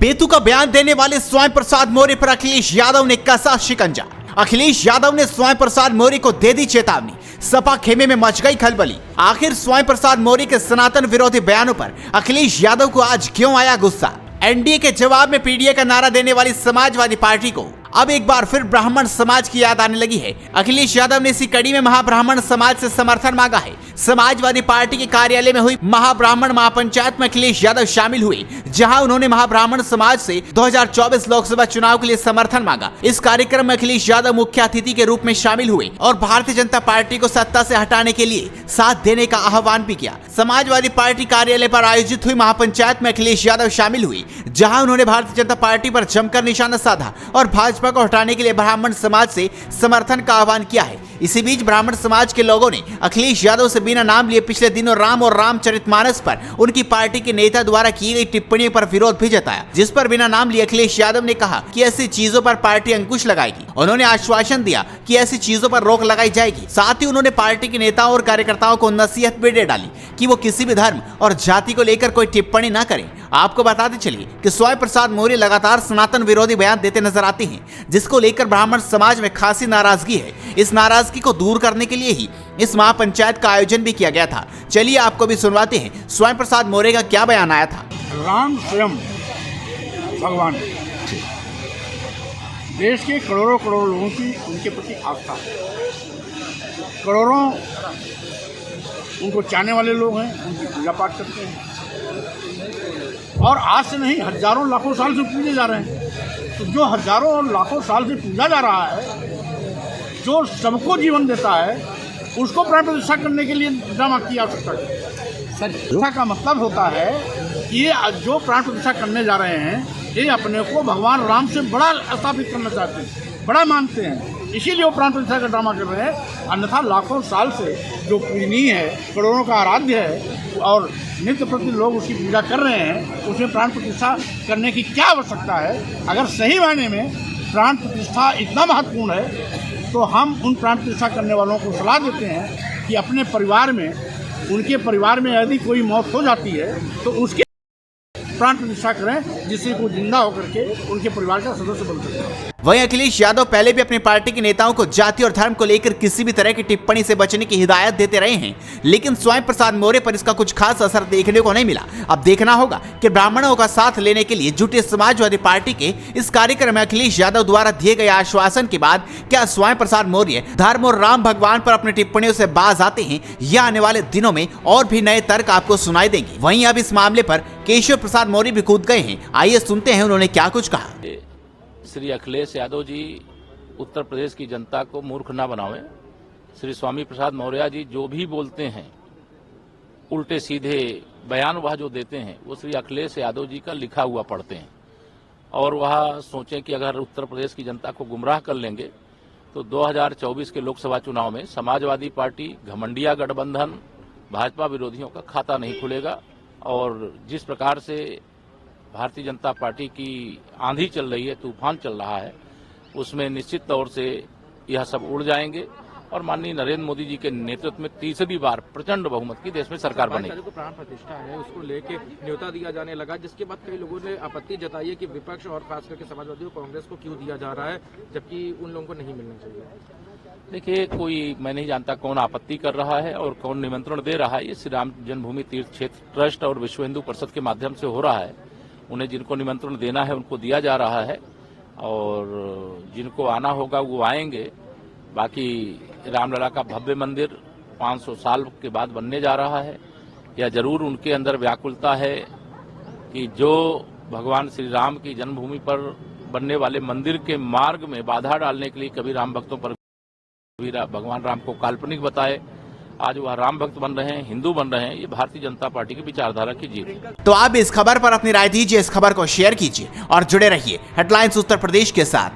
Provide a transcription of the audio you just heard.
बेतुका बयान देने वाले स्वयं प्रसाद मौर्य पर अखिलेश यादव ने कसा शिकंजा। अखिलेश यादव ने स्वयं प्रसाद मौर्य को दे दी चेतावनी। सपा खेमे में मच गई खलबली। आखिर स्वयं प्रसाद मौर्य के सनातन विरोधी बयानों पर अखिलेश यादव को आज क्यों आया गुस्सा। एनडीए के जवाब में पीडीए का नारा देने वाली समाजवादी पार्टी को अब एक बार फिर ब्राह्मण समाज की याद आने लगी है। अखिलेश यादव ने इसी कड़ी में महाब्राह्मण समाज से समर्थन मांगा है। समाजवादी पार्टी के कार्यालय में हुई महाब्राह्मण महापंचायत में अखिलेश यादव शामिल हुए, जहां उन्होंने महाब्राह्मण समाज से 2024 लोकसभा चुनाव के लिए समर्थन मांगा। इस कार्यक्रम में अखिलेश यादव मुख्य अतिथि के रूप में शामिल हुए और भारतीय जनता पार्टी को सत्ता से हटाने के लिए साथ देने का आह्वान भी किया। समाजवादी पार्टी कार्यालय पर आयोजित हुई महापंचायत में अखिलेश यादव शामिल हुए, जहाँ उन्होंने भारतीय जनता पार्टी पर जमकर निशाना साधा और भाजपा को हटाने के लिए ब्राह्मण समाज से समर्थन का आह्वान किया है। इसी बीच ब्राह्मण समाज के लोगों ने अखिलेश यादव से बिना नाम लिए पिछले दिनों राम और रामचरितमानस पर उनकी पार्टी के नेता द्वारा की गई टिप्पणियों पर विरोध भी जताया, जिस पर बिना नाम लिए अखिलेश यादव ने कहा कि ऐसी चीजों पर पार्टी अंकुश लगाएगी। उन्होंने आश्वासन दिया कि ऐसी चीजों पर रोक लगाई जाएगी। साथ ही उन्होंने पार्टी के नेताओं और कार्यकर्ताओं को नसीहत भी दे डाली कि वो किसी भी धर्म और जाति को लेकर कोई टिप्पणी न करें। आपको बताते चलिए कि स्वयं प्रसाद मौर्य लगातार सनातन विरोधी बयान देते नजर आते हैं, जिसको लेकर ब्राह्मण समाज में खासी नाराजगी है। इस नाराजगी को दूर करने के लिए ही इस महापंचायत का आयोजन भी किया गया था। चलिए आपको भी सुनवाते हैं स्वयं प्रसाद मौर्य का क्या बयान आया था। राम स्वयं भगवान, देश के करोड़ों करोड़ लोगों की उनके प्रति आस्था है। करोड़ों उनको चाहने वाले लोग हैं, उनकी पूजा पाठ करते हैं और आज से नहीं हजारों लाखों साल से पूजे जा रहे हैं। तो जो हजारों और लाखों साल से पूजा जा रहा है, जो सबको जीवन देता है, उसको प्राण प्रतिष्ठा करने के लिए ड्रामा की आवश्यकता है। प्रतिष्ठा का मतलब होता है कि ये जो प्राण प्रतिष्ठा करने जा रहे हैं, ये अपने को भगवान राम से बड़ा स्थापित करना चाहते हैं, बड़ा मानते हैं, इसीलिए वो प्राण प्रतिष्ठा का ड्रामा कर रहे हैं। अन्यथा लाखों साल से जो पूजनीय है, करोड़ों का आराध्य है और नित्य प्रति लोग उसकी पूजा कर रहे हैं, उसमें प्राण प्रतिष्ठा करने की क्या आवश्यकता है। अगर सही मायने में प्राण प्रतिष्ठा इतना महत्वपूर्ण है, तो हम उन प्राण प्रतिष्ठा करने वालों को सलाह देते हैं कि अपने परिवार में, उनके परिवार में यदि कोई मौत हो जाती है तो उसके प्राण प्रतिष्ठा करें, जिससे वो जिंदा होकर के उनके परिवार का सदस्य बन सके। वहीं अखिलेश यादव पहले भी अपनी पार्टी के नेताओं को जाति और धर्म को लेकर किसी भी तरह की टिप्पणी से बचने की हिदायत देते रहे हैं, लेकिन स्वयं प्रसाद मौर्य पर इसका कुछ खास असर देखने को नहीं मिला। अब देखना होगा कि ब्राह्मणों का साथ लेने के लिए जुटे समाजवादी पार्टी के इस कार्यक्रम में अखिलेश यादव द्वारा दिए गए आश्वासन के बाद क्या स्वयं प्रसाद मौर्य धर्म और राम भगवान पर अपनी टिप्पणियों से बाज आते हैं, या आने वाले दिनों में और भी नए तर्क आपको सुनाई देंगे। वहीं अब इस मामले पर केशव प्रसाद मौर्य भी कूद गए हैं। आइए सुनते हैं उन्होंने क्या कुछ कहा। श्री अखिलेश यादव जी उत्तर प्रदेश की जनता को मूर्ख ना बनावें। श्री स्वामी प्रसाद मौर्य जी जो भी बोलते हैं, उल्टे सीधे बयान वह जो देते हैं, वो श्री अखिलेश यादव जी का लिखा हुआ पढ़ते हैं और वह सोचें कि अगर उत्तर प्रदेश की जनता को गुमराह कर लेंगे तो 2024 के लोकसभा चुनाव में समाजवादी पार्टी, घमंडिया गठबंधन, भाजपा विरोधियों का खाता नहीं खुलेगा और जिस प्रकार से भारतीय जनता पार्टी की आंधी चल रही है, तूफान चल रहा है, उसमें निश्चित तौर से यह सब उड़ जाएंगे और माननीय नरेंद्र मोदी जी के नेतृत्व में तीसरी बार प्रचंड बहुमत की देश में सरकार बनेगी। जो प्राण प्रतिष्ठा है उसको लेके न्योता दिया जाने लगा, जिसके बाद कई लोगों ने आपत्ति जताई है कि विपक्ष और खास करके समाजवादी कांग्रेस को क्यों दिया जा रहा है, जबकि उन लोगों को नहीं मिलना चाहिए। देखिए, कोई मैं नहीं जानता कौन आपत्ति कर रहा है और कौन निमंत्रण दे रहा है। ये श्री राम जन्मभूमि तीर्थ क्षेत्र ट्रस्ट और विश्व हिंदू परिषद के माध्यम से हो रहा है। उन्हें जिनको निमंत्रण देना है उनको दिया जा रहा है और जिनको आना होगा वो आएंगे। बाकी रामलला का भव्य मंदिर 500 साल के बाद बनने जा रहा है। यह जरूर उनके अंदर व्याकुलता है कि जो भगवान श्री राम की जन्मभूमि पर बनने वाले मंदिर के मार्ग में बाधा डालने के लिए कभी राम भक्तों पर भगवान राम को काल्पनिक बताए, आज वह राम भक्त बन रहे हैं, हिंदू बन रहे हैं। ये भारतीय जनता पार्टी की विचारधारा की जीत है। तो आप इस खबर पर अपनी राय दीजिए, इस खबर को शेयर कीजिए और जुड़े रहिए हेडलाइंस उत्तर प्रदेश के साथ।